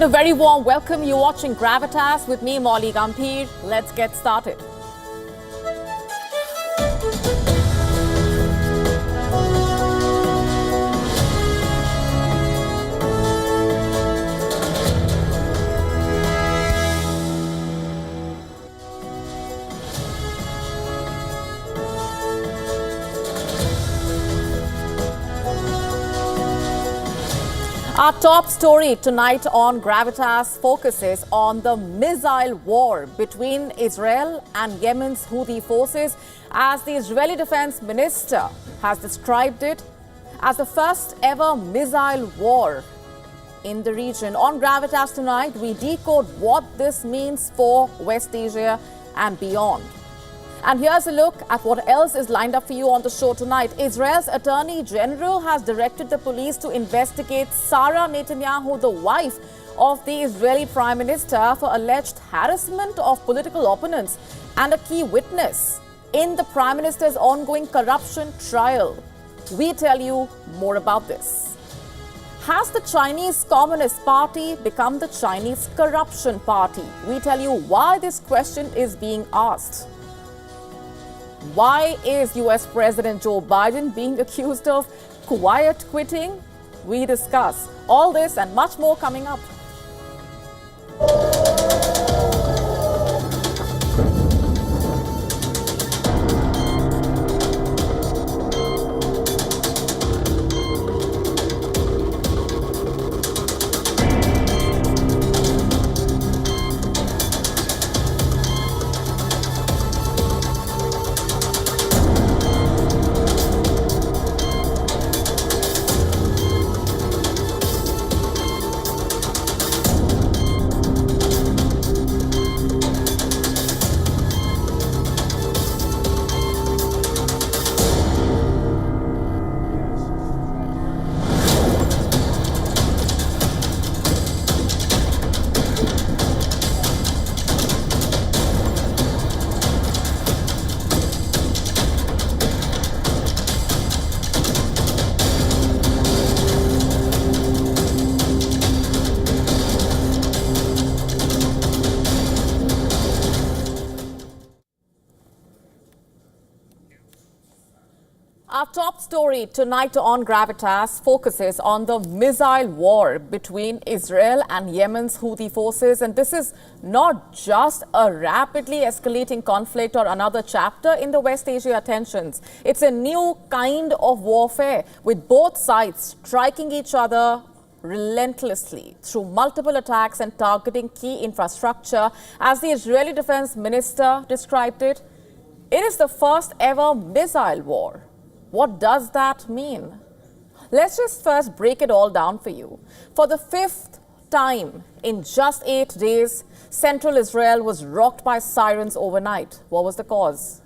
And a very warm welcome. You're watching Gravitas with me, Molly Gampir. Let's get started. Our top story tonight on Gravitas focuses on the missile war between Israel and Yemen's Houthi forces, as the Israeli Defense Minister has described it as the first ever missile war in the region. On Gravitas tonight, we decode what this means for West Asia and beyond. And here's a look at what else is lined up for you on the show tonight. Israel's Attorney General has directed the police to investigate Sara Netanyahu, the wife of the Israeli Prime Minister, for alleged harassment of political opponents and a key witness in the Prime Minister's ongoing corruption trial. We tell you more about this. Has the Chinese Communist Party become the Chinese Corruption Party? We tell you why this question is being asked. Why is US President Joe Biden being accused of quiet quitting? We discuss all this and much more coming up. Our top story tonight on Gravitas focuses on the missile war between Israel and Yemen's Houthi forces. And this is not just a rapidly escalating conflict or another chapter in the West Asia tensions. It's a new kind of warfare, with both sides striking each other relentlessly through multiple attacks and targeting key infrastructure. As the Israeli Defense Minister described it, it is the first ever missile war. What does that mean? Let's just first break it all down for you. For the fifth time in just 8 days, central Israel was rocked by sirens overnight. What was the cause?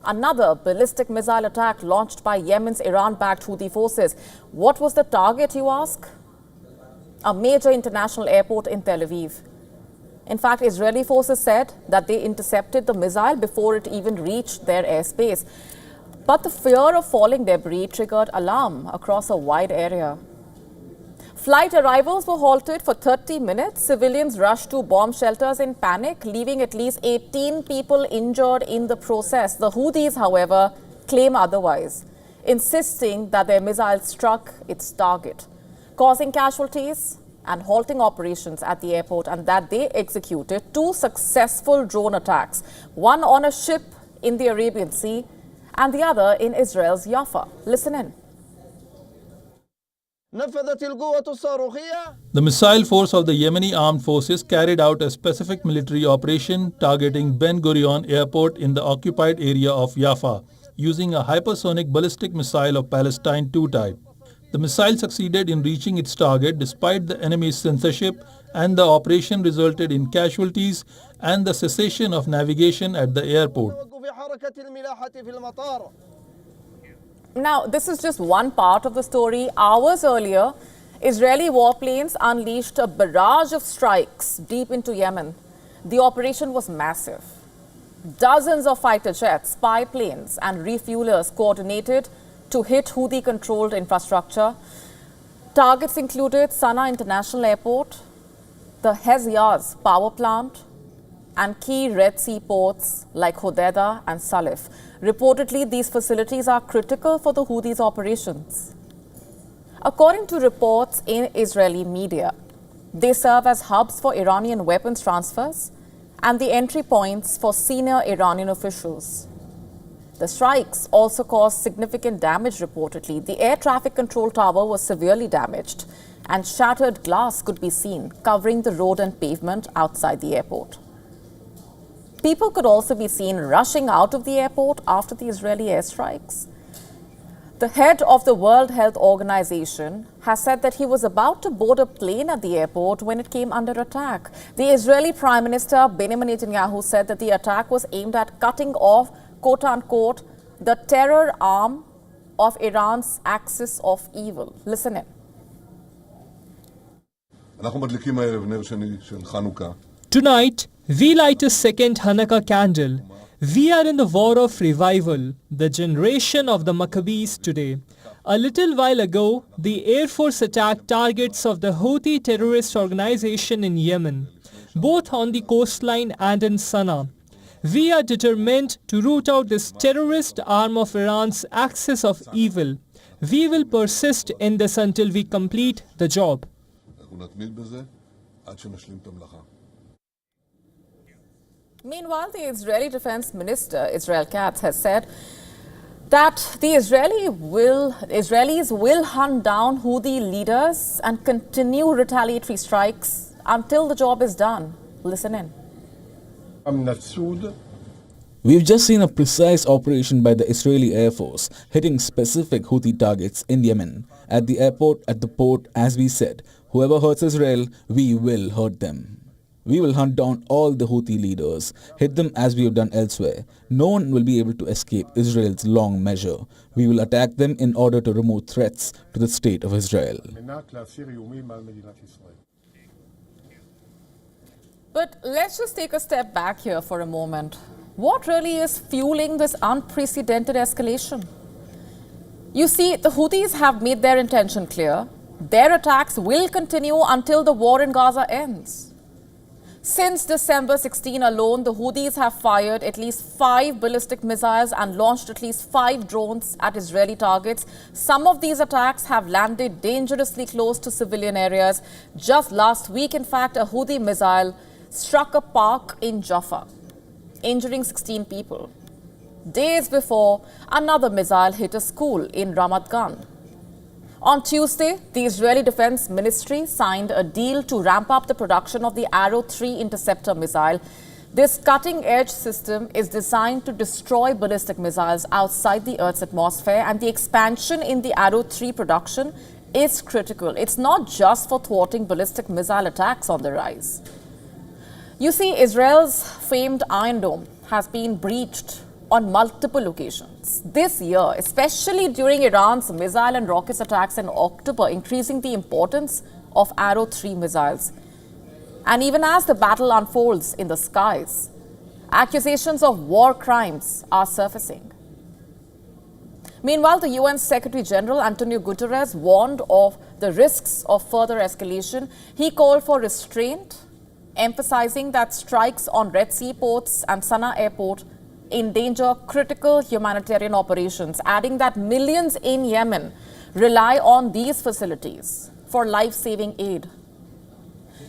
Another ballistic missile attack launched by Yemen's Iran-backed Houthi forces. What was the target, you ask? A major international airport in Tel Aviv. In fact, Israeli forces said that they intercepted the missile before it even reached their airspace. But the fear of falling debris triggered alarm across a wide area. Flight arrivals were halted for 30 minutes. Civilians rushed to bomb shelters in panic, leaving at least 18 people injured in the process. The Houthis, however, claim otherwise, insisting that their missile struck its target, causing casualties and halting operations at the airport, and that they executed 2 successful drone attacks, one on a ship in the Arabian Sea and the other in Israel's Jaffa. Listen in. The missile force of the Yemeni armed forces carried out a specific military operation targeting Ben Gurion Airport in the occupied area of Jaffa, using a hypersonic ballistic missile of Palestine II type. The missile succeeded in reaching its target despite the enemy's censorship, and the operation resulted in casualties and the cessation of navigation at the airport. Now, this is just one part of the story. Hours earlier, Israeli warplanes unleashed a barrage of strikes deep into Yemen. The operation was massive. Dozens of fighter jets, spy planes and refuelers coordinated to hit Houthi-controlled infrastructure. Targets included Sana'a International Airport, the Houthis power plant and key Red Sea ports like Hodeidah and Salif. Reportedly, these facilities are critical for the Houthis' operations. According to reports in Israeli media, they serve as hubs for Iranian weapons transfers and the entry points for senior Iranian officials. The strikes also caused significant damage reportedly. The air traffic control tower was severely damaged and shattered glass could be seen covering the road and pavement outside the airport. People could also be seen rushing out of the airport after the Israeli airstrikes. The head of the World Health Organization has said that he was about to board a plane at the airport when it came under attack. The Israeli Prime Minister Benjamin Netanyahu said that the attack was aimed at cutting off, quote-unquote, the terror arm of Iran's axis of evil. Listen in. Tonight, we light a second Hanukkah candle. We are in the war of revival, the generation of the Maccabees today. A little while ago, the Air Force attacked targets of the Houthi terrorist organization in Yemen, both on the coastline and in Sana'a. We are determined to root out this terrorist arm of Iran's axis of evil. We will persist in this until we complete the job. Meanwhile, the Israeli Defense Minister, Israel Katz, has said that the Israelis will hunt down Houthi leaders and continue retaliatory strikes until the job is done. Listen in. We've just seen a precise operation by the Israeli Air Force hitting specific Houthi targets in Yemen. At the airport, at the port, as we said, whoever hurts Israel, we will hurt them. We will hunt down all the Houthi leaders, hit them as we have done elsewhere. No one will be able to escape Israel's long measure. We will attack them in order to remove threats to the state of Israel. But let's just take a step back here for a moment. What really is fueling this unprecedented escalation? You see, the Houthis have made their intention clear. Their attacks will continue until the war in Gaza ends. Since December 16 alone, the Houthis have fired at least 5 ballistic missiles and launched at least 5 drones at Israeli targets. Some of these attacks have landed dangerously close to civilian areas. Just last week, in fact, a Houthi missile struck a park in Jaffa, injuring 16 people. Days before, another missile hit a school in Ramat Gan. On Tuesday, the Israeli Defense Ministry signed a deal to ramp up the production of the Arrow 3 interceptor missile. This cutting-edge system is designed to destroy ballistic missiles outside the Earth's atmosphere, and the expansion in the Arrow 3 production is critical. It's not just for thwarting ballistic missile attacks on the rise. You see, Israel's famed Iron Dome has been breached on multiple occasions this year, especially during Iran's missile and rocket attacks in October, increasing the importance of Arrow 3 missiles. And even as the battle unfolds in the skies, accusations of war crimes are surfacing. Meanwhile, the UN Secretary General Antonio Guterres warned of the risks of further escalation. He called for restraint, emphasizing that strikes on Red Sea ports and Sana'a airport endanger critical humanitarian operations, adding that millions in Yemen rely on these facilities for life-saving aid.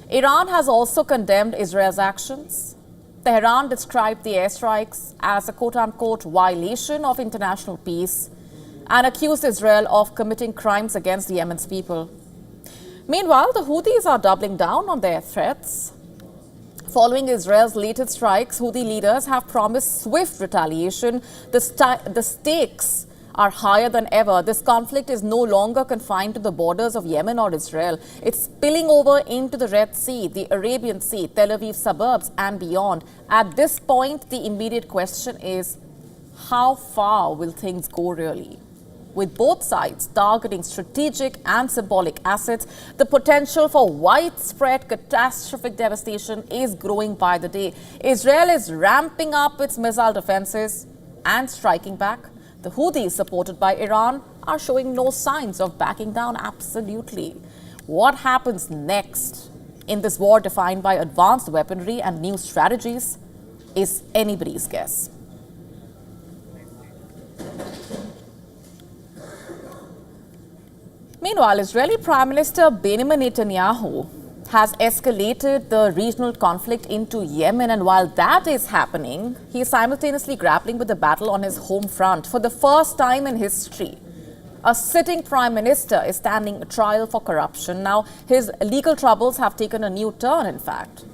Iran has also condemned Israel's actions. Tehran described the airstrikes as a quote-unquote violation of international peace and accused Israel of committing crimes against Yemen's people. Meanwhile, the Houthis are doubling down on their threats. Following Israel's latest strikes, Houthi leaders have promised swift retaliation. The stakes are higher than ever. This conflict is no longer confined to the borders of Yemen or Israel. It's spilling over into the Red Sea, the Arabian Sea, Tel Aviv suburbs and beyond. At this point, the immediate question is, how far will things go really? With both sides targeting strategic and symbolic assets, the potential for widespread catastrophic devastation is growing by the day. Israel is ramping up its missile defenses and striking back. The Houthis, supported by Iran, are showing no signs of backing down. Absolutely. What happens next in this war defined by advanced weaponry and new strategies is anybody's guess. Meanwhile, Israeli Prime Minister Benjamin Netanyahu has escalated the regional conflict into Yemen, and while that is happening, he is simultaneously grappling with the battle on his home front. For the first time in history, a sitting prime minister is standing trial for corruption. Now, his legal troubles have taken a new turn, in fact.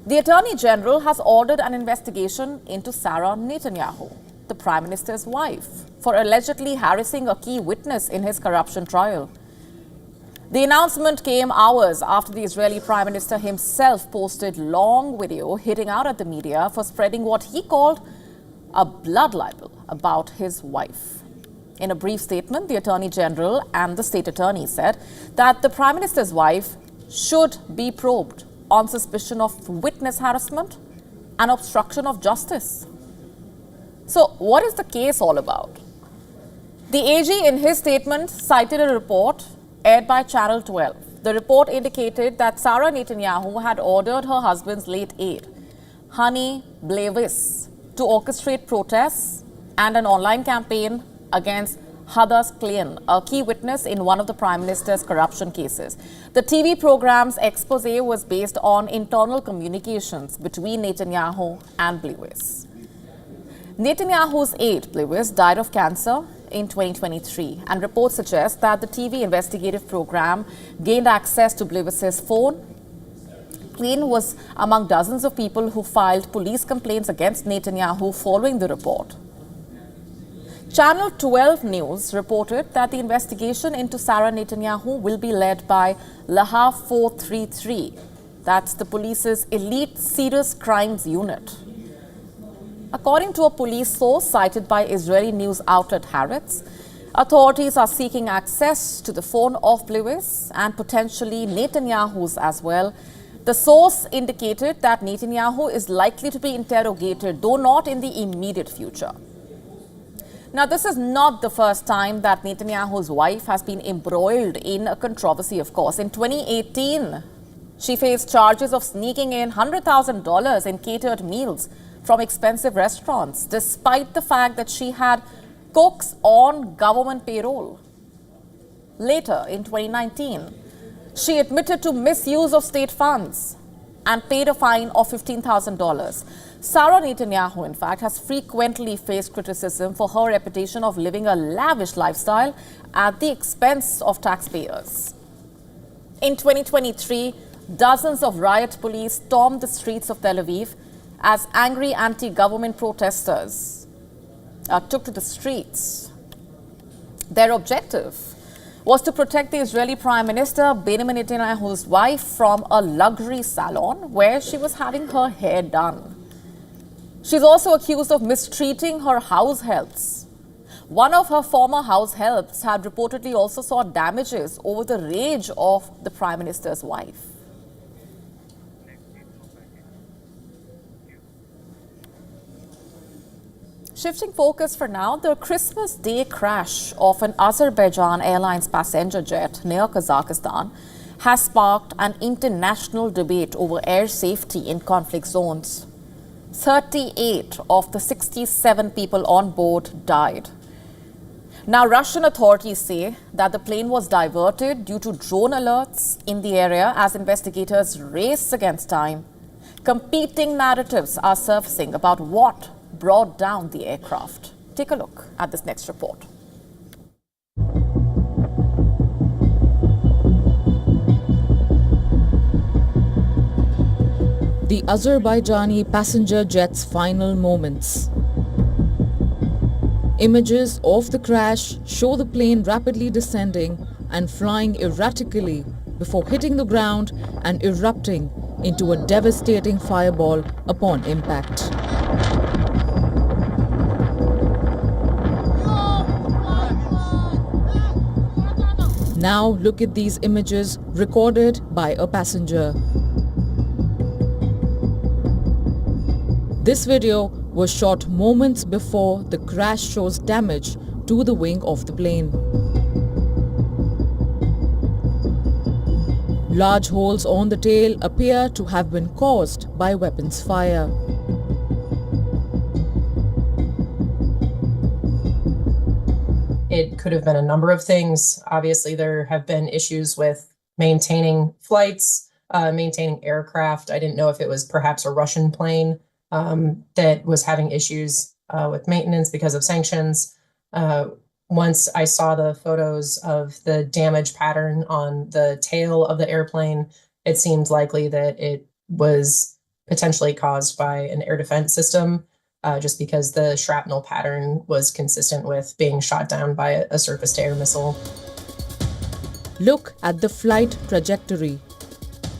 The Attorney General has ordered an investigation into Sara Netanyahu, the Prime Minister's wife, for allegedly harassing a key witness in his corruption trial. The announcement came hours after the Israeli Prime Minister himself posted long video hitting out at the media for spreading what he called a blood libel about his wife. In a brief statement, the Attorney General and the State Attorney said that the Prime Minister's wife should be probed on suspicion of witness harassment and obstruction of justice. So, what is the case all about? The AG in his statement cited a report aired by Channel 12. The report indicated that Sara Netanyahu had ordered her husband's late aide, Hani Blevis, to orchestrate protests and an online campaign against Houthis Klein, a key witness in one of the Prime Minister's corruption cases. The TV program's expose was based on internal communications between Netanyahu and Blevis. Netanyahu's aide, Blevis, died of cancer in 2023, and reports suggest that the TV investigative program gained access to Blevis's phone. Klein was among dozens of people who filed police complaints against Netanyahu following the report. Channel 12 News reported that the investigation into Sara Netanyahu will be led by Lahav 433. That's the police's elite serious crimes unit. According to a police source cited by Israeli news outlet Harprit, authorities are seeking access to the phone of Blevis and potentially Netanyahu's as well. The source indicated that Netanyahu is likely to be interrogated, though not in the immediate future. Now, this is not the first time that Netanyahu's wife has been embroiled in a controversy, of course. In 2018, she faced charges of sneaking in $100,000 in catered meals from expensive restaurants, despite the fact that she had cooks on government payroll. Later, in 2019, she admitted to misuse of state funds and paid a fine of $15,000. Sara Netanyahu, in fact, has frequently faced criticism for her reputation of living a lavish lifestyle at the expense of taxpayers. In 2023, dozens of riot police stormed the streets of Tel Aviv as angry anti-government protesters took to the streets. Their objective was to protect the Israeli Prime Minister Benjamin Netanyahu's wife from a luxury salon where she was having her hair done. She's also accused of mistreating her house helps. One of her former house helps had reportedly also sought damages over the rage of the Prime Minister's wife. Shifting focus for now, the Christmas Day crash of an Azerbaijan Airlines passenger jet near Kazakhstan has sparked an international debate over air safety in conflict zones. 38 of the 67 people on board died. Now, Russian authorities say that the plane was diverted due to drone alerts in the area as investigators race against time. Competing narratives are surfacing about what brought down the aircraft. Take a look at this next report. The Azerbaijani passenger jet's final moments. Images of the crash show the plane rapidly descending and flying erratically before hitting the ground and erupting into a devastating fireball upon impact. Now look at these images recorded by a passenger. This video was shot moments before the crash shows damage to the wing of the plane. Large holes on the tail appear to have been caused by weapons fire. It could have been a number of things. Obviously, there have been issues with maintaining flights, maintaining aircraft. I didn't know if it was perhaps a Russian plane that was having issues with maintenance because of sanctions. Once I saw the photos of the damage pattern on the tail of the airplane, it seemed likely that it was potentially caused by an air defense system. Just because the shrapnel pattern was consistent with being shot down by a surface-to-air missile. Look at the flight trajectory.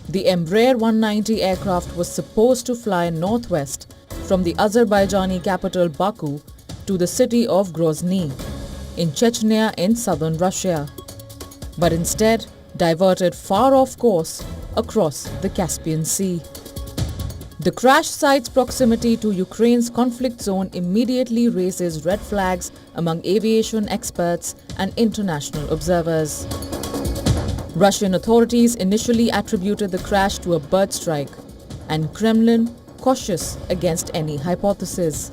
The Embraer 190 aircraft was supposed to fly northwest from the Azerbaijani capital Baku to the city of Grozny in Chechnya in southern Russia, but instead diverted far off course across the Caspian Sea. The crash site's proximity to Ukraine's conflict zone immediately raises red flags among aviation experts and international observers. Russian authorities initially attributed the crash to a bird strike, and Kremlin cautious against any hypothesis.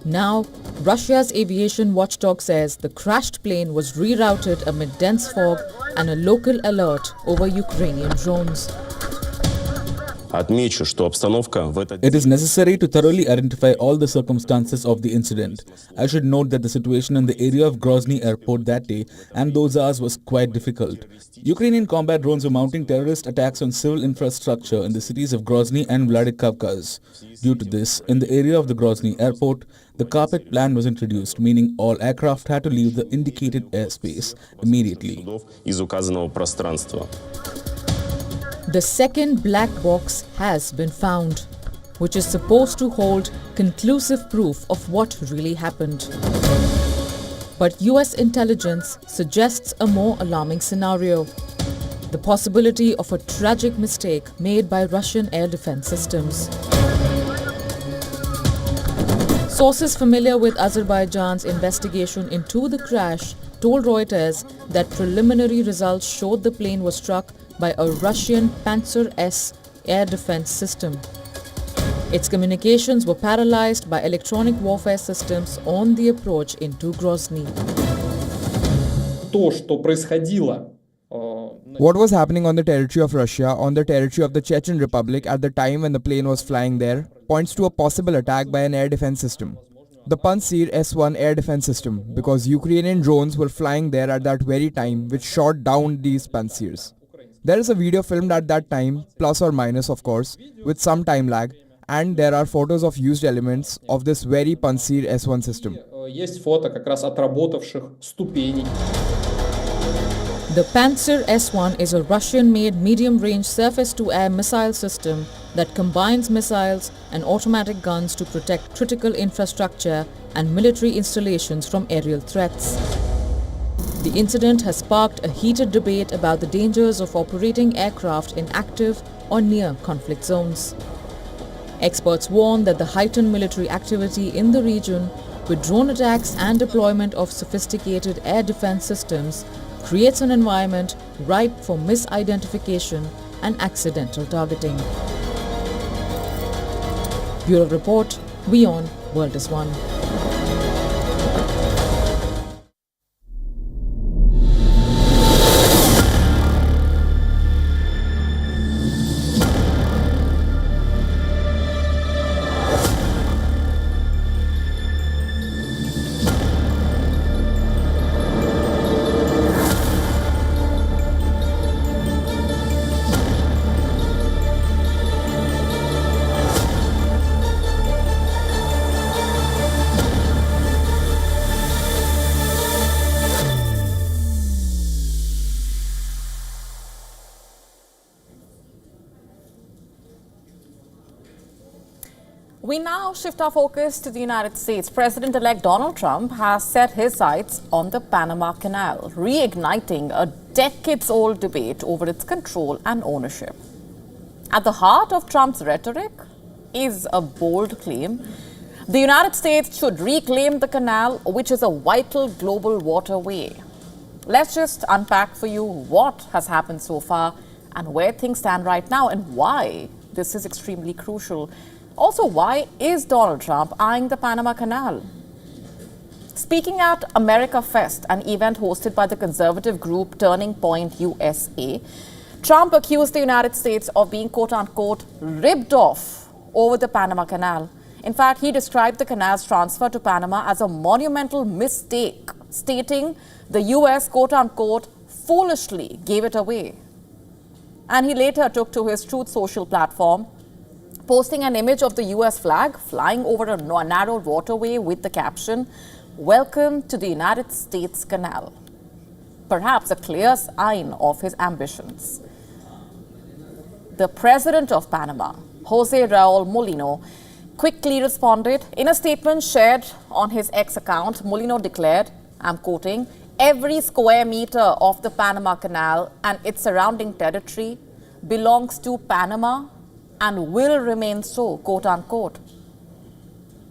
Now, Russia's aviation watchdog says the crashed plane was rerouted amid dense fog and a local alert over Ukrainian drones. It is necessary to thoroughly identify all the circumstances of the incident. I should note that the situation in the area of Grozny airport that day and those hours was quite difficult. Ukrainian combat drones were mounting terrorist attacks on civil infrastructure in the cities of Grozny and Vladikavkaz. Due to this, in the area of the Grozny airport, the carpet plan was introduced, meaning all aircraft had to leave the indicated airspace immediately. The second black box has been found, which is supposed to hold conclusive proof of what really happened. But US intelligence suggests a more alarming scenario: the possibility of a tragic mistake made by Russian air defense systems. Sources familiar with Azerbaijan's investigation into the crash told Reuters that preliminary results showed the plane was struck by a Russian Panzer S air defense system. Its communications were paralyzed by electronic warfare systems on the approach into Grozny. What was happening on the territory of Russia, on the territory of the Chechen Republic at the time when the plane was flying there, points to a possible attack by an air defense system. The Pantsir S-1 air defense system, because Ukrainian drones were flying there at that very time, which shot down these Pantsirs. There is a video filmed at that time, plus or minus of course, with some time lag, and there are photos of used elements of this very Pantsir S-1 system. The Pantsir S-1 is a Russian-made medium-range surface-to-air missile system that combines missiles and automatic guns to protect critical infrastructure and military installations from aerial threats. The incident has sparked a heated debate about the dangers of operating aircraft in active or near conflict zones. Experts warn that the heightened military activity in the region, with drone attacks and deployment of sophisticated air defense systems, creates an environment ripe for misidentification and accidental targeting. Bureau Report, WION World is One. We now shift our focus to the United States. President-elect Donald Trump has set his sights on the Panama Canal, reigniting a decades-old debate over its control and ownership. At the heart of Trump's rhetoric is a bold claim: the United States should reclaim the canal, which is a vital global waterway. Let's just unpack for you what has happened so far and where things stand right now and why this is extremely crucial. Also, why is Donald Trump eyeing the Panama Canal? Speaking at America Fest, an event hosted by the conservative group Turning Point USA, Trump accused the United States of being quote-unquote ripped off over the Panama Canal. In fact, he described the canal's transfer to Panama as a monumental mistake, stating the US quote-unquote foolishly gave it away. And he later took to his Truth Social platform, posting an image of the US flag flying over a narrow waterway with the caption, "Welcome to the United States Canal." Perhaps a clear sign of his ambitions. The president of Panama, Jose Raul Mulino, quickly responded. In a statement shared on his X account, Mulino declared, I'm quoting, "Every square meter of the Panama Canal and its surrounding territory belongs to Panama and will remain so," quote unquote.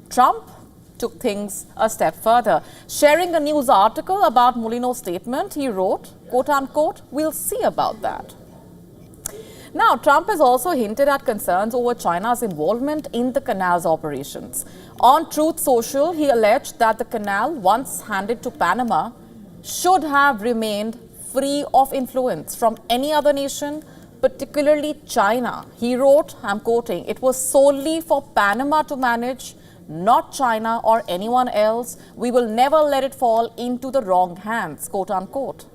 Trump took things a step further. Sharing a news article about Mulino's statement, he wrote, quote unquote, "We'll see about that." Now, Trump has also hinted at concerns over China's involvement in the canal's operations. On Truth Social, he alleged that the canal, once handed to Panama, should have remained free of influence from any other nation, particularly China. He wrote, I'm quoting, "It was solely for Panama to manage, not China or anyone else. We will never let it fall into the wrong hands," quote unquote.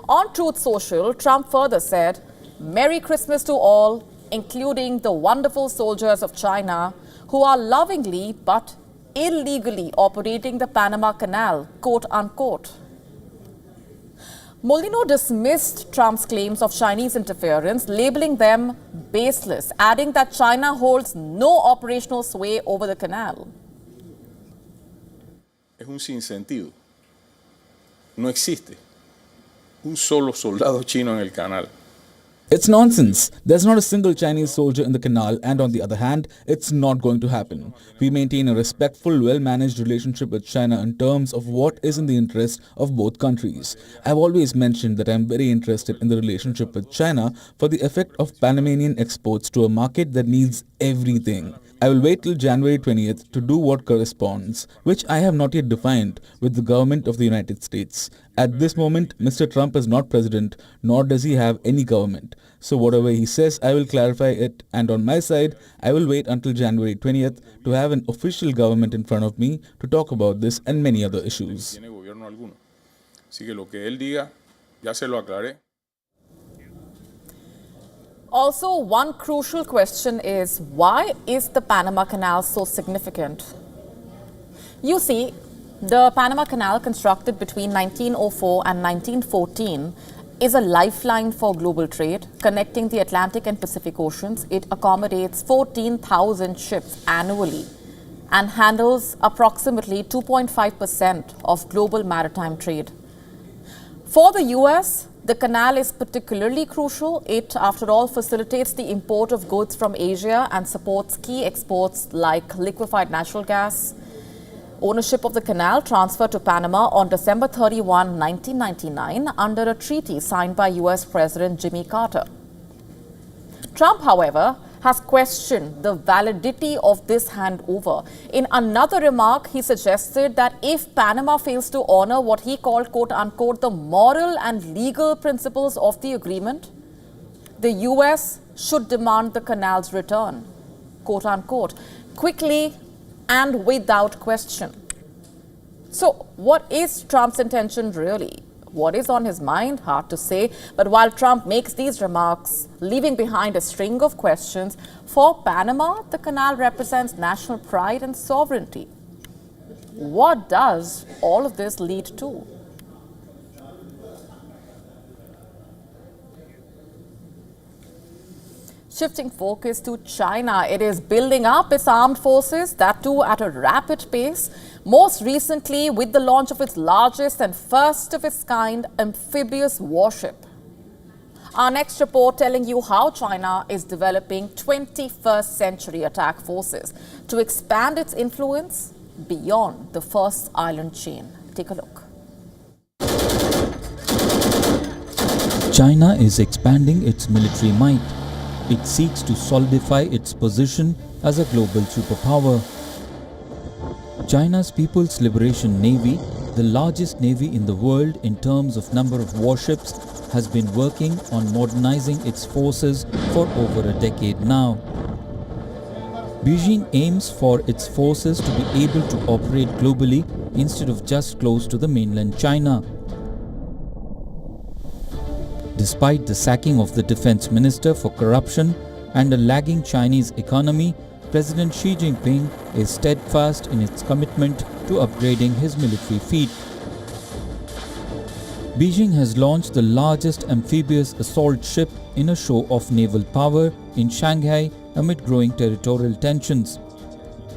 On Truth Social, Trump further said, "Merry Christmas to all, including the wonderful soldiers of China who are lovingly but illegally operating the Panama Canal," quote unquote. Mulino dismissed Trump's claims of Chinese interference, labeling them baseless, adding that China holds no operational sway over the canal. Es un sinsentido. No existe un solo soldado chino en el canal. It's nonsense. There's not a single Chinese soldier in the canal, and on the other hand, it's not going to happen. We maintain a respectful, well-managed relationship with China in terms of what is in the interest of both countries. I've always mentioned that I'm very interested in the relationship with China for the effect of Panamanian exports to a market that needs everything. I will wait till January 20th to do what corresponds, which I have not yet defined, with the government of the United States. At this moment, Mr. Trump is not president, nor does he have any government. So whatever he says, I will clarify it, and on my side, I will wait until January 20th to have an official government in front of me to talk about this and many other issues. Tiene gobierno alguno. Así que lo que él diga, ya se lo aclaré. Also, one crucial question is, why is the Panama Canal so significant? You see, the Panama Canal, constructed between 1904 and 1914, is a lifeline for global trade, connecting the Atlantic and Pacific Oceans. It accommodates 14,000 ships annually and handles approximately 2.5% of global maritime trade. For the US, the canal is particularly crucial. It, after all, facilitates the import of goods from Asia and supports key exports like liquefied natural gas. Ownership of the canal transferred to Panama on December 31, 1999, under a treaty signed by US President Jimmy Carter. Trump, however, has questioned the validity of this handover. In another remark, he suggested that if Panama fails to honor what he called, quote unquote, the moral and legal principles of the agreement, the US should demand the canal's return, quote unquote, quickly and without question. So, what is Trump's intention really? What is on his mind? Hard to say. But while Trump makes these remarks, leaving behind a string of questions, for Panama, the canal represents national pride and sovereignty. What does all of this lead to? Shifting focus to China, it is building up its armed forces, that too at a rapid pace, most recently with the launch of its largest and first of its kind amphibious warship. Our next report telling you how China is developing 21st century attack forces to expand its influence beyond the first island chain. Take a look. China is expanding its military might. It seeks to solidify its position as a global superpower. China's People's Liberation Navy, the largest navy in the world in terms of number of warships, has been working on modernizing its forces for over a decade now. Beijing aims for its forces to be able to operate globally instead of just close to the mainland China. Despite the sacking of the defense minister for corruption and a lagging Chinese economy, President Xi Jinping is steadfast in its commitment to upgrading his military feat. Beijing has launched the largest amphibious assault ship in a show of naval power in Shanghai amid growing territorial tensions.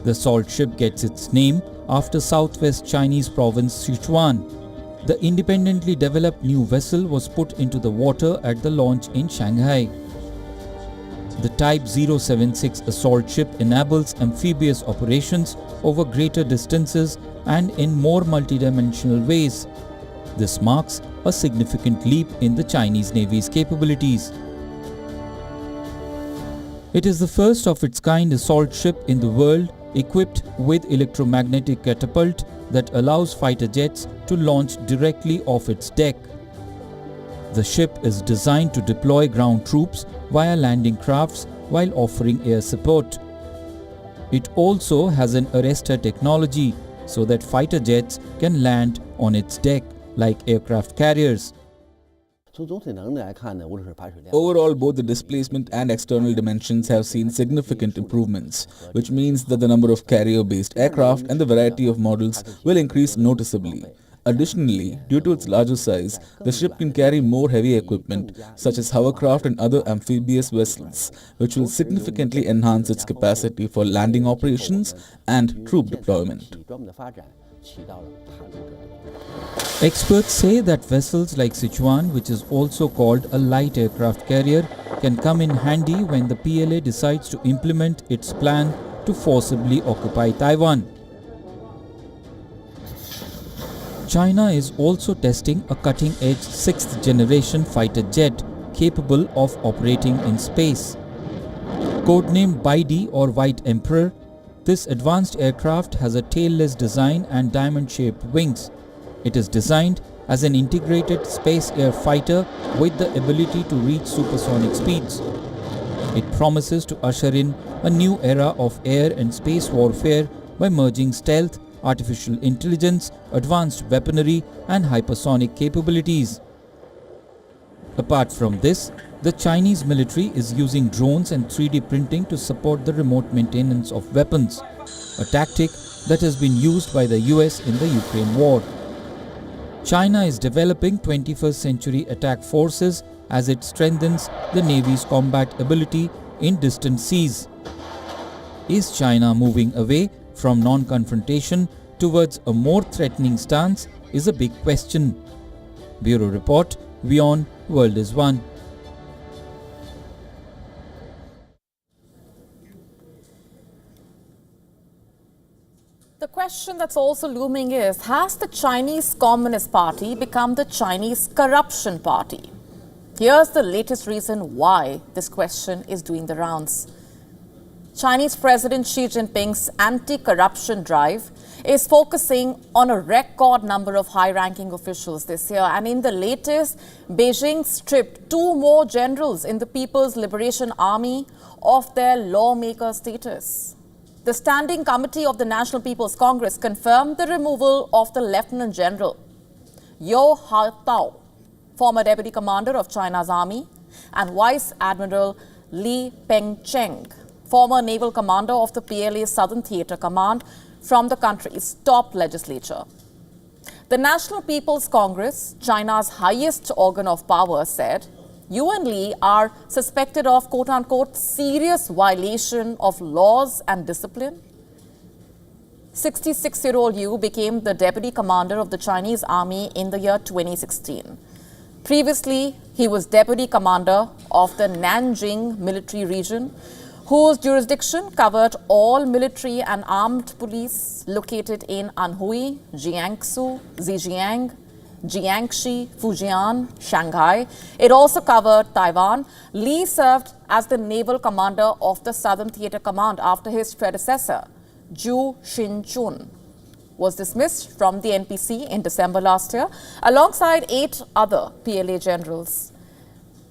The assault ship gets its name after southwest Chinese province Sichuan. The independently developed new vessel was put into the water at the launch in Shanghai. The Type 076 assault ship enables amphibious operations over greater distances and in more multidimensional ways. This marks a significant leap in the Chinese Navy's capabilities. It is the first of its kind assault ship in the world equipped with electromagnetic catapult that allows fighter jets to launch directly off its deck. The ship is designed to deploy ground troops via landing crafts while offering air support. It also has an arrestor technology so that fighter jets can land on its deck like aircraft carriers. Overall, both the displacement and external dimensions have seen significant improvements, which means that the number of carrier-based aircraft and the variety of models will increase noticeably. Additionally, due to its larger size, the ship can carry more heavy equipment such as hovercraft and other amphibious vessels, which will significantly enhance its capacity for landing operations and troop deployment. Experts say that vessels like Sichuan, which is also called a light aircraft carrier, can come in handy when the PLA decides to implement its plan to forcibly occupy Taiwan. China is also testing a cutting-edge 6th generation fighter jet capable of operating in space. Codenamed Baidi or White Emperor, this advanced aircraft has a tailless design and diamond-shaped wings. It is designed as an integrated space-air fighter with the ability to reach supersonic speeds. It promises to usher in a new era of air and space warfare by merging stealth, artificial intelligence, advanced weaponry and hypersonic capabilities. Apart from this, the Chinese military is using drones and 3D printing to support the remote maintenance of weapons, a tactic that has been used by the US in the Ukraine war. China is developing 21st century attack forces as it strengthens the Navy's combat ability in distant seas. Is China moving away from non-confrontation towards a more threatening stance is a big question. Bureau Report, WION World is One. The question that's also looming is, has the Chinese Communist Party become the Chinese Corruption Party? Here's the latest reason why this question is doing the rounds. Chinese President Xi Jinping's anti-corruption drive is focusing on a record number of high-ranking officials this year. And in the latest, Beijing stripped 2 more generals in the People's Liberation Army of their lawmaker status. The Standing Committee of the National People's Congress confirmed the removal of the Lieutenant General Yeo Hao-tao, former Deputy Commander of China's Army, and Vice Admiral Li Pengcheng, former Naval Commander of the PLA's Southern Theatre Command, from the country's top legislature. The National People's Congress, China's highest organ of power, said Yu and Li are suspected of quote-unquote serious violation of laws and discipline. 66-year-old Yu became the deputy commander of the Chinese army in the year 2016. Previously, he was deputy commander of the Nanjing military region, whose jurisdiction covered all military and armed police located in Anhui, Jiangsu, Zhejiang, Jiangxi, Fujian, Shanghai. It also covered Taiwan. Lee served as the naval commander of the Southern Theater Command after his predecessor, Zhu Xinchun, was dismissed from the NPC in December last year, alongside 8 other PLA generals.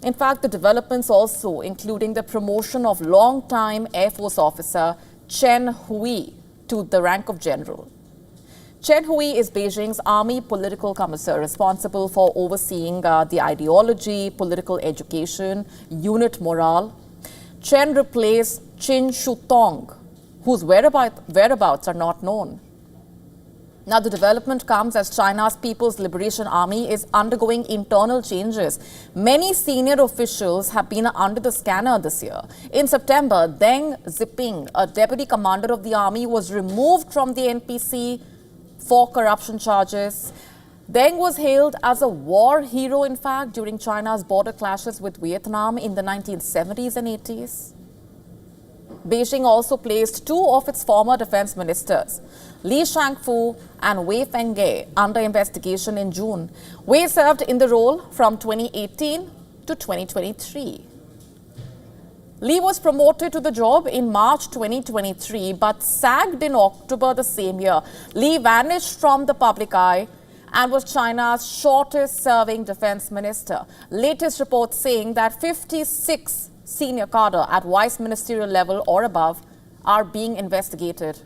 In fact, the developments also including the promotion of long-time Air Force officer Chen Hui to the rank of general. Chen Hui is Beijing's army political commissar responsible for overseeing the ideology, political education, unit morale. Chen replaced Qin Shutong, whose whereabouts are not known. Now, the development comes as China's People's Liberation Army is undergoing internal changes. Many senior officials have been under the scanner this year. In September, Deng Ziping, a deputy commander of the army, was removed from the NPC for corruption charges. Deng was hailed as a war hero, in fact, during China's border clashes with Vietnam in the 1970s and 80s. Beijing also placed 2 of its former defense ministers, Li Shangfu and Wei Fenghe, under investigation in June. Wei served in the role from 2018 to 2023. Li was promoted to the job in March 2023 but sacked in October the same year. Li vanished from the public eye and was China's shortest serving defense minister. Latest reports saying that 56 senior cadre at vice ministerial level or above are being investigated.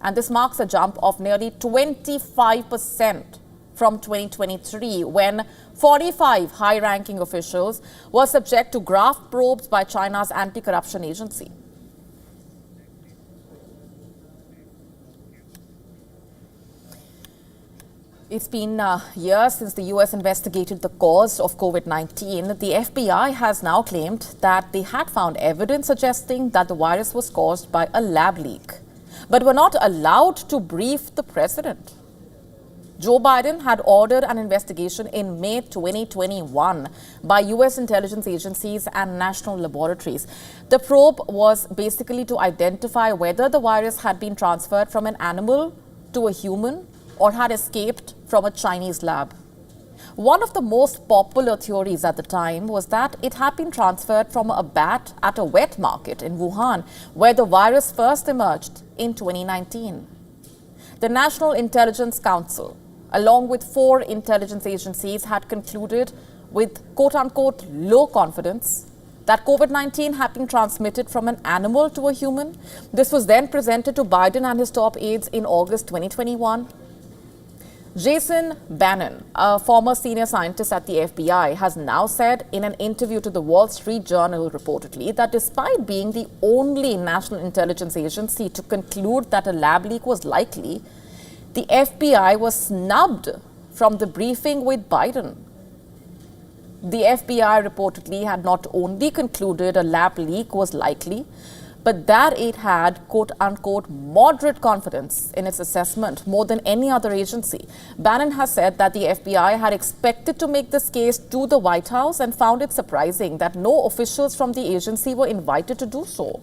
And this marks a jump of nearly 25% from 2023, when 45 high-ranking officials were subject to graft probes by China's anti-corruption agency. It's been years since the US investigated the cause of COVID-19. The FBI has now claimed that they had found evidence suggesting that the virus was caused by a lab leak, but were not allowed to brief the president. Joe Biden had ordered an investigation in May 2021 by US intelligence agencies and national laboratories. The probe was basically to identify whether the virus had been transferred from an animal to a human or had escaped from a Chinese lab. One of the most popular theories at the time was that it had been transferred from a bat at a wet market in Wuhan, where the virus first emerged in 2019. The National Intelligence Council, along with 4 intelligence agencies, had concluded with quote-unquote low confidence that COVID-19 had been transmitted from an animal to a human. This was then presented to Biden and his top aides in August 2021. Jason Bannon, a former senior scientist at the FBI, has now said in an interview to the Wall Street Journal reportedly that despite being the only national intelligence agency to conclude that a lab leak was likely, the FBI was snubbed from the briefing with Biden. The FBI reportedly had not only concluded a lab leak was likely, but that it had quote-unquote moderate confidence in its assessment more than any other agency. Bannon has said that the FBI had expected to make this case to the White House and found it surprising that no officials from the agency were invited to do so.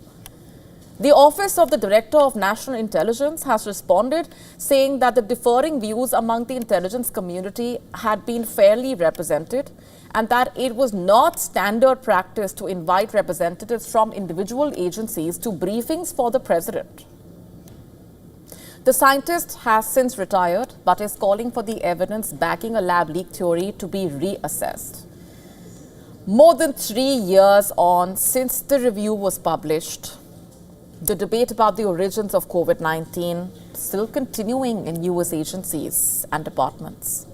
The Office of the Director of National Intelligence has responded, saying that the differing views among the intelligence community had been fairly represented and that it was not standard practice to invite representatives from individual agencies to briefings for the president. The scientist has since retired but is calling for the evidence backing a lab leak theory to be reassessed. More than 3 years on since the review was published, the debate about the origins of COVID-19 still continuing in US agencies and departments.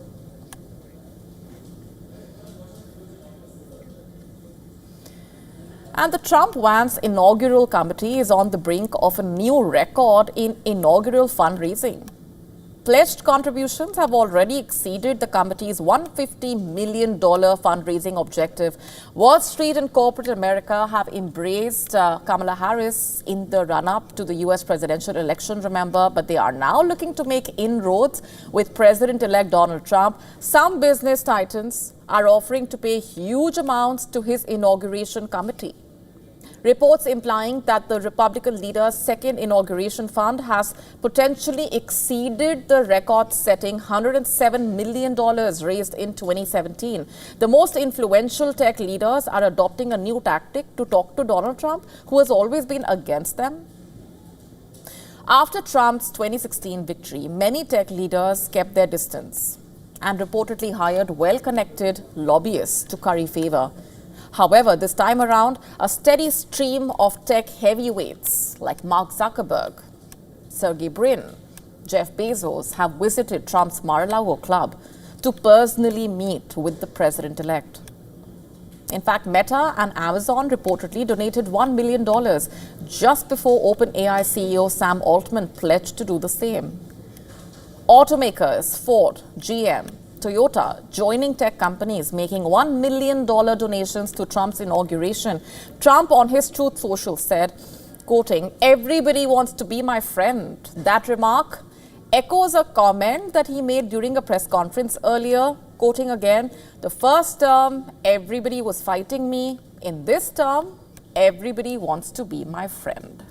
And the Trump-Vance inaugural committee is on the brink of a new record in inaugural fundraising. Pledged contributions have already exceeded the committee's $150 million fundraising objective. Wall Street and corporate America have embraced Kamala Harris in the run-up to the U.S. presidential election, remember, but they are now looking to make inroads with President-elect Donald Trump. Some business titans are offering to pay huge amounts to his inauguration committee. Reports implying that the Republican leader's second inauguration fund has potentially exceeded the record-setting $107 million raised in 2017. The most influential tech leaders are adopting a new tactic to talk to Donald Trump, who has always been against them. After Trump's 2016 victory, many tech leaders kept their distance and reportedly hired well-connected lobbyists to curry favor. However, this time around, a steady stream of tech heavyweights like Mark Zuckerberg, Sergey Brin, Jeff Bezos have visited Trump's Mar-a-Lago club to personally meet with the president-elect. In fact, Meta and Amazon reportedly donated $1 million just before OpenAI CEO Sam Altman pledged to do the same. Automakers Ford, GM, Toyota joining tech companies making $1 million donations to Trump's inauguration. Trump on his Truth Social said, quoting, "Everybody wants to be my friend." That remark echoes a comment that he made during a press conference earlier, quoting again, "The first term, everybody was fighting me. In this term, everybody wants to be my friend."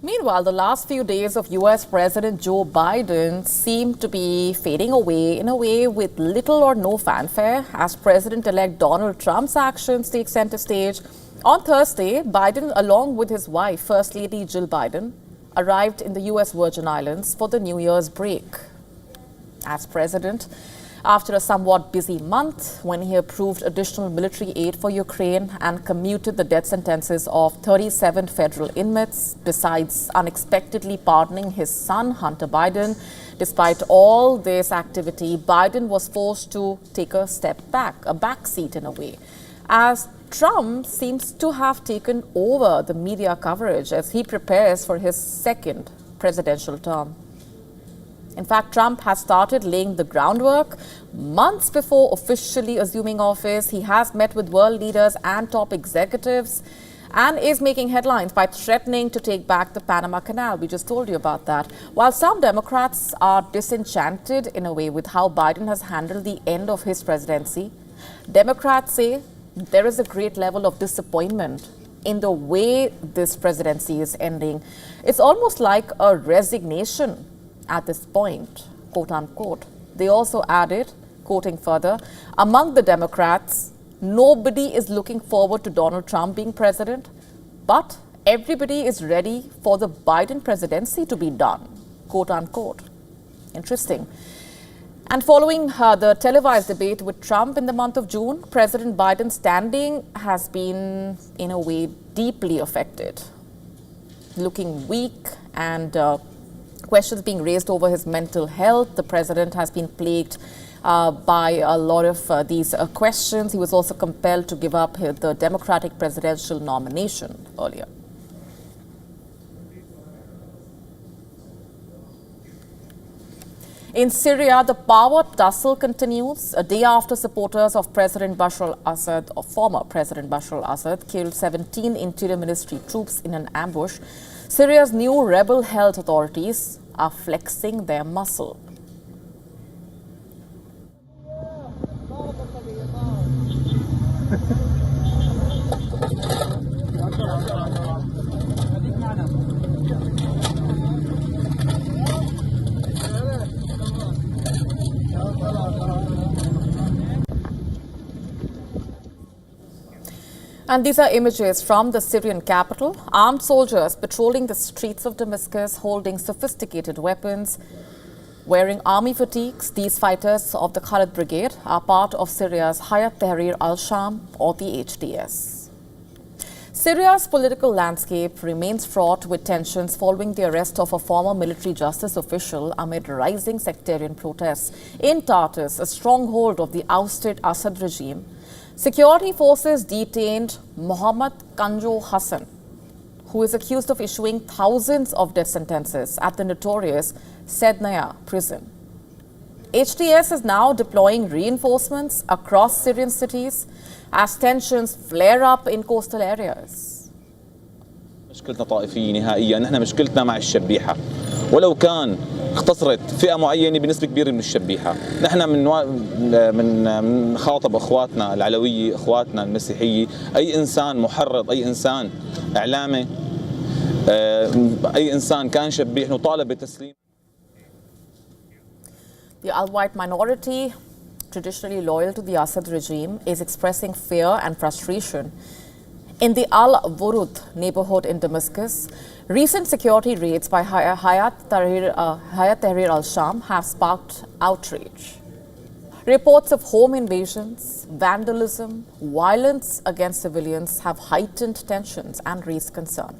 Meanwhile, the last few days of US President Joe Biden seem to be fading away in a way with little or no fanfare as President-elect Donald Trump's actions take center stage. On Thursday, Biden, along with his wife, First Lady Jill Biden, arrived in the US Virgin Islands for the New Year's break. As president, after a somewhat busy month when he approved additional military aid for Ukraine and commuted the death sentences of 37 federal inmates, besides unexpectedly pardoning his son, Hunter Biden. Despite all this activity, Biden was forced to take a step back, a backseat in a way, as Trump seems to have taken over the media coverage as he prepares for his second presidential term. In fact, Trump has started laying the groundwork. Months before officially assuming office, he has met with world leaders and top executives and is making headlines by threatening to take back the Panama Canal. We just told you about that. While some Democrats are disenchanted in a way with how Biden has handled the end of his presidency, Democrats say there is a great level of disappointment in the way this presidency is ending. It's almost like a resignation at this point, quote unquote. They also added, quoting further, among the Democrats, nobody is looking forward to Donald Trump being president, but everybody is ready for the Biden presidency to be done, quote unquote. Interesting. And following the televised debate with Trump in the month of June, President Biden's standing has been, in a way, deeply affected, looking weak and questions being raised over his mental health. The president has been plagued by a lot of these questions. He was also compelled to give up the Democratic presidential nomination earlier. In Syria, the power tussle continues. A day after supporters of President Bashar al-Assad, or former President Bashar al-Assad, killed 17 Interior Ministry troops in an ambush, Syria's new rebel health authorities are flexing their muscle. And these are images from the Syrian capital. Armed soldiers patrolling the streets of Damascus, holding sophisticated weapons, wearing army fatigues. These fighters of the Khalid Brigade are part of Syria's Hayat Tahrir al-Sham, or the HTS. Syria's political landscape remains fraught with tensions following the arrest of a former military justice official amid rising sectarian protests. In Tartus, a stronghold of the ousted Assad regime, security forces detained Mohammad Kanjo Hassan, who is accused of issuing thousands of death sentences at the notorious Sednaya prison. HTS is now deploying reinforcements across Syrian cities as tensions flare up in coastal areas. مشكلتنا طائفية نهائيا، نحن مشكلتنا مع الشبيحة، ولو كان اختصرت فئة معينة بنسبة كبيرة من الشبيحة. نحن من خاطب اخواتنا العلوية، اخواتنا المسيحية، اي انسان محرض، اي انسان اعلامي، اي انسان كان شبيح نطالب بتسليم. The Al-White minority, traditionally loyal to the Assad regime, is expressing fear and frustration. In the Al-Wurud neighborhood in Damascus, recent security raids by Hayat Tahrir al-Sham have sparked outrage. Reports of home invasions, vandalism, violence against civilians have heightened tensions and raised concern.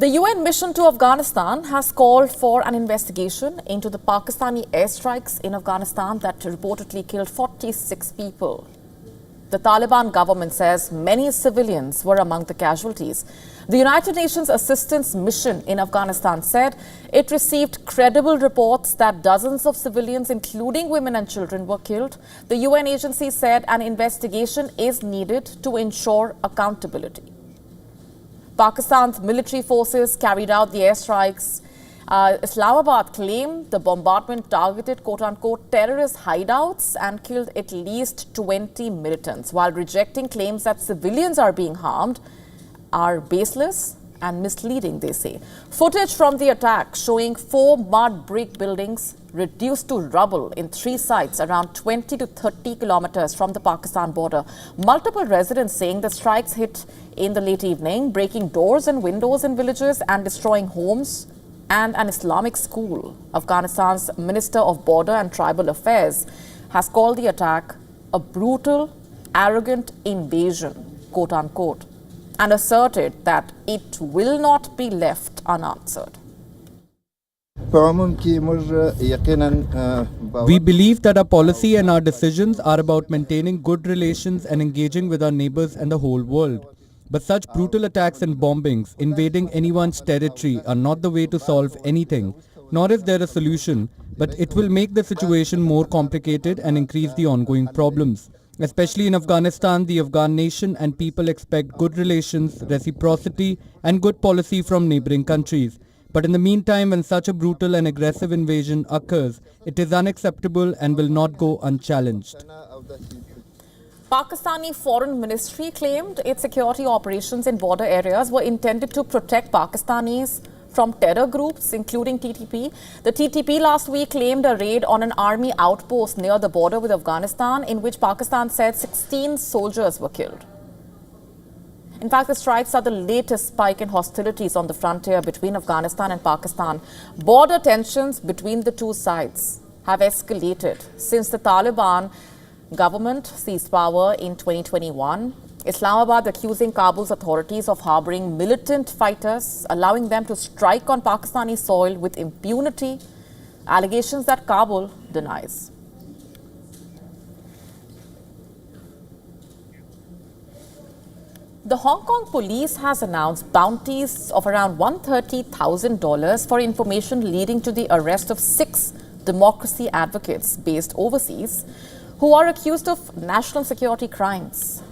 The UN mission to Afghanistan has called for an investigation into the Pakistani airstrikes in Afghanistan that reportedly killed 46 people. The Taliban government says many civilians were among the casualties. The United Nations Assistance Mission in Afghanistan said it received credible reports that dozens of civilians, including women and children, were killed. The UN agency said an investigation is needed to ensure accountability. Pakistan's military forces carried out the airstrikes. Islamabad claimed the bombardment targeted quote-unquote terrorist hideouts and killed at least 20 militants, while rejecting claims that civilians are being harmed are baseless and misleading, they say. Footage from the attack showing 4 mud brick buildings reduced to rubble in 3 sites around 20 to 30 kilometers from the Pakistan border. Multiple residents saying the strikes hit in the late evening, breaking doors and windows in villages and destroying homes and an Islamic school. Afghanistan's Minister of Border and Tribal Affairs has called the attack a brutal, arrogant invasion, quote unquote, and asserted that it will not be left unanswered. We believe that our policy and our decisions are about maintaining good relations and engaging with our neighbors and the whole world. But such brutal attacks and bombings, invading anyone's territory, are not the way to solve anything, nor is there a solution, but it will make the situation more complicated and increase the ongoing problems. Especially in Afghanistan, the Afghan nation and people expect good relations, reciprocity, and good policy from neighboring countries. But in the meantime, when such a brutal and aggressive invasion occurs, it is unacceptable and will not go unchallenged. Pakistani Foreign Ministry claimed its security operations in border areas were intended to protect Pakistanis from terror groups, including TTP. The TTP last week claimed a raid on an army outpost near the border with Afghanistan, in which Pakistan said 16 soldiers were killed. In fact, the strikes are the latest spike in hostilities on the frontier between Afghanistan and Pakistan. Border tensions between the two sides have escalated since the Taliban government seized power in 2021. Islamabad accusing Kabul's authorities of harboring militant fighters, allowing them to strike on Pakistani soil with impunity, allegations that Kabul denies. The Hong Kong police has announced bounties of around $130,000 for information leading to the arrest of 6 democracy advocates based overseas who are accused of national security crimes.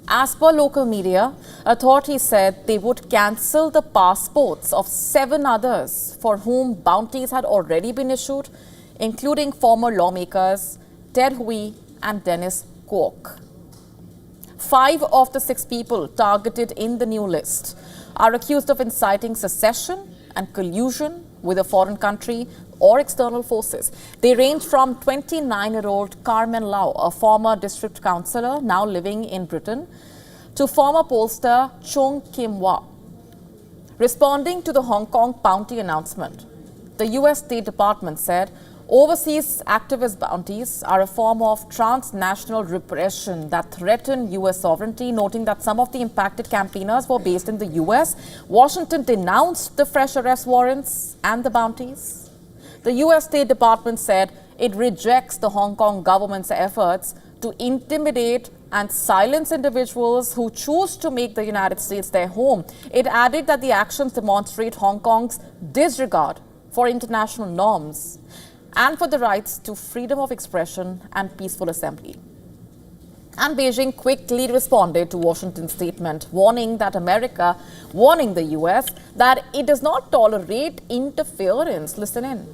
As per local media, authorities said they would cancel the passports of 7 others for whom bounties had already been issued, including former lawmakers Ted Hui and Dennis Kwok. 5 of the 6 people targeted in the new list are accused of inciting secession and collusion with a foreign country or external forces. They range from 29-year-old Carmen Lau, a former district councillor now living in Britain, to former pollster Chung Kim Wah. Responding to the Hong Kong bounty announcement, the US State Department said overseas activist bounties are a form of transnational repression that threaten US sovereignty, noting that some of the impacted campaigners were based in the US. Washington denounced the fresh arrest warrants and the bounties. The US State Department said it rejects the Hong Kong government's efforts to intimidate and silence individuals who choose to make the United States their home. It added that the actions demonstrate Hong Kong's disregard for international norms and for the rights to freedom of expression and peaceful assembly. And Beijing quickly responded to Washington's statement, warning the US that it does not tolerate interference. Listen in.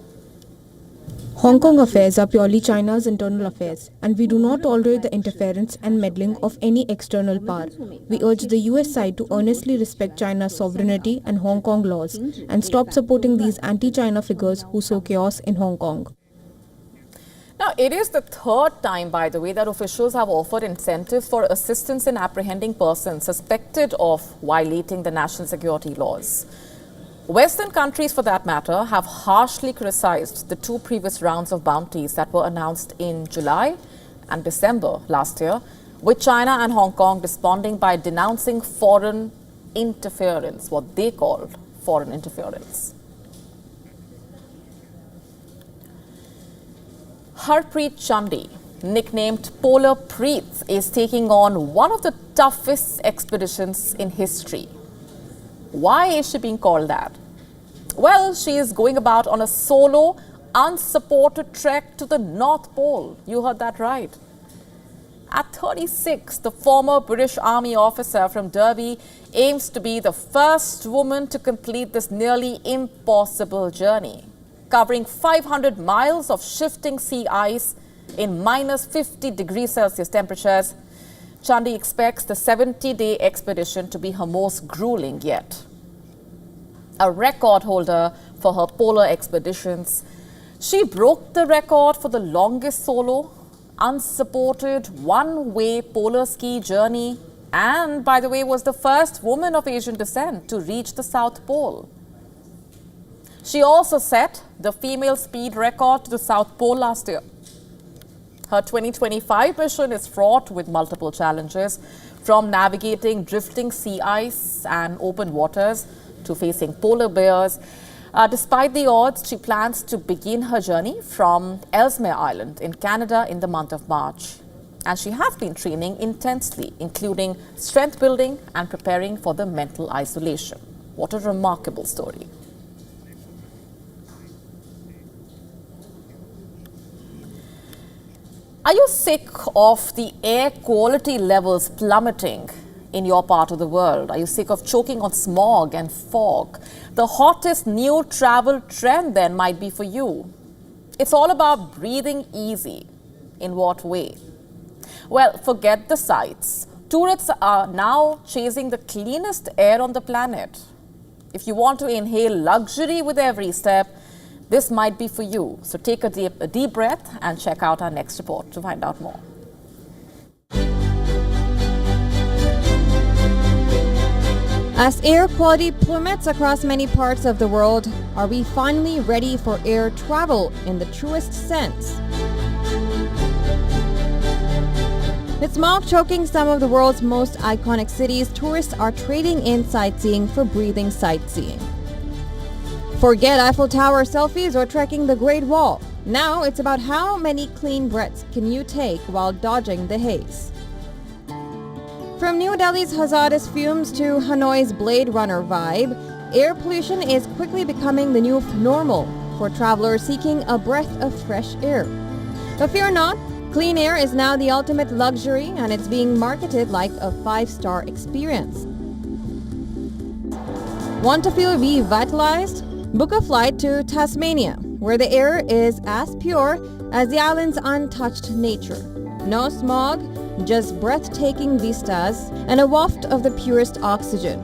Hong Kong affairs are purely China's internal affairs, and we do not tolerate the interference and meddling of any external power. We urge the US side to earnestly respect China's sovereignty and Hong Kong laws and stop supporting these anti-China figures who sow chaos in Hong Kong. Now, it is the third time, by the way, that officials have offered incentives for assistance in apprehending persons suspected of violating the national security laws. Western countries, for that matter, have harshly criticized the two previous rounds of bounties that were announced in July and December last year, with China and Hong Kong responding by denouncing foreign interference, what they called foreign interference. Harprit Chandi, nicknamed Polar Preet, is taking on one of the toughest expeditions in history. Why is she being called that? Well, she is going about on a solo, unsupported trek to the North Pole. You heard that right. At 36, the former British Army officer from Derby aims to be the first woman to complete this nearly impossible journey, covering 500 miles of shifting sea ice in minus 50 degrees Celsius temperatures. Chandi expects the 70-day expedition to be her most grueling yet. A record holder for her polar expeditions, she broke the record for the longest solo, unsupported, one-way polar ski journey, and, by the way, was the first woman of Asian descent to reach the South Pole. She also set the female speed record to the South Pole last year. Her 2025 mission is fraught with multiple challenges, from navigating drifting sea ice and open waters to facing polar bears. Despite the odds, she plans to begin her journey from Ellesmere Island in Canada in the month of March. And she has been training intensely, including strength building and preparing for the mental isolation. What a remarkable story. Are you sick of the air quality levels plummeting in your part of the world? Are you sick of choking on smog and fog? The hottest new travel trend then might be for you. It's all about breathing easy. In what way? Well, forget the sights. Tourists are now chasing the cleanest air on the planet. If you want to inhale luxury with every step, this might be for you. So take a deep breath and check out our next report to find out more. As air quality plummets across many parts of the world, are we finally ready for air travel in the truest sense? With smog choking some of the world's most iconic cities, tourists are trading in sightseeing for breathing sightseeing. Forget Eiffel Tower selfies or trekking the Great Wall. Now it's about how many clean breaths can you take while dodging the haze. From New Delhi's hazardous fumes to Hanoi's Blade Runner vibe, air pollution is quickly becoming the new normal for travelers seeking a breath of fresh air. But fear not, clean air is now the ultimate luxury, and it's being marketed like a 5-star experience. Want to feel revitalized? Book a flight to Tasmania, where the air is as pure as the island's untouched nature. No smog, just breathtaking vistas and a waft of the purest oxygen.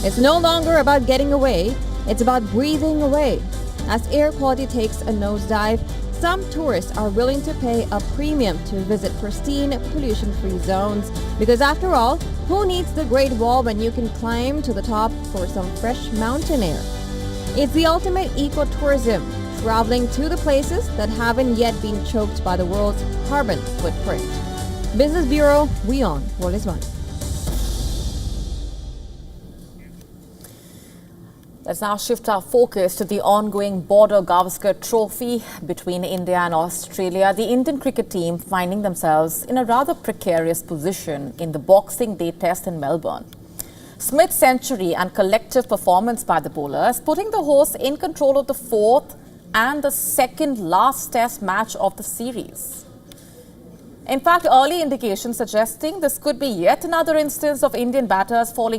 It's no longer about getting away, it's about breathing away. As air quality takes a nosedive, some tourists are willing to pay a premium to visit pristine, pollution-free zones, because after all, who needs the Great Wall when you can climb to the top for some fresh mountain air? It's the ultimate ecotourism, traveling to the places that haven't yet been choked by the world's carbon footprint. Business Bureau, WION World One. Let's now shift our focus to the ongoing border Gavaskar Trophy between India and Australia. The Indian cricket team finding themselves in a rather precarious position in the Boxing Day test in Melbourne. Smith's century and collective performance by the bowlers putting the hosts in control of the fourth and the second last test match of the series. In fact, early indications suggesting this could be yet another instance of Indian batters falling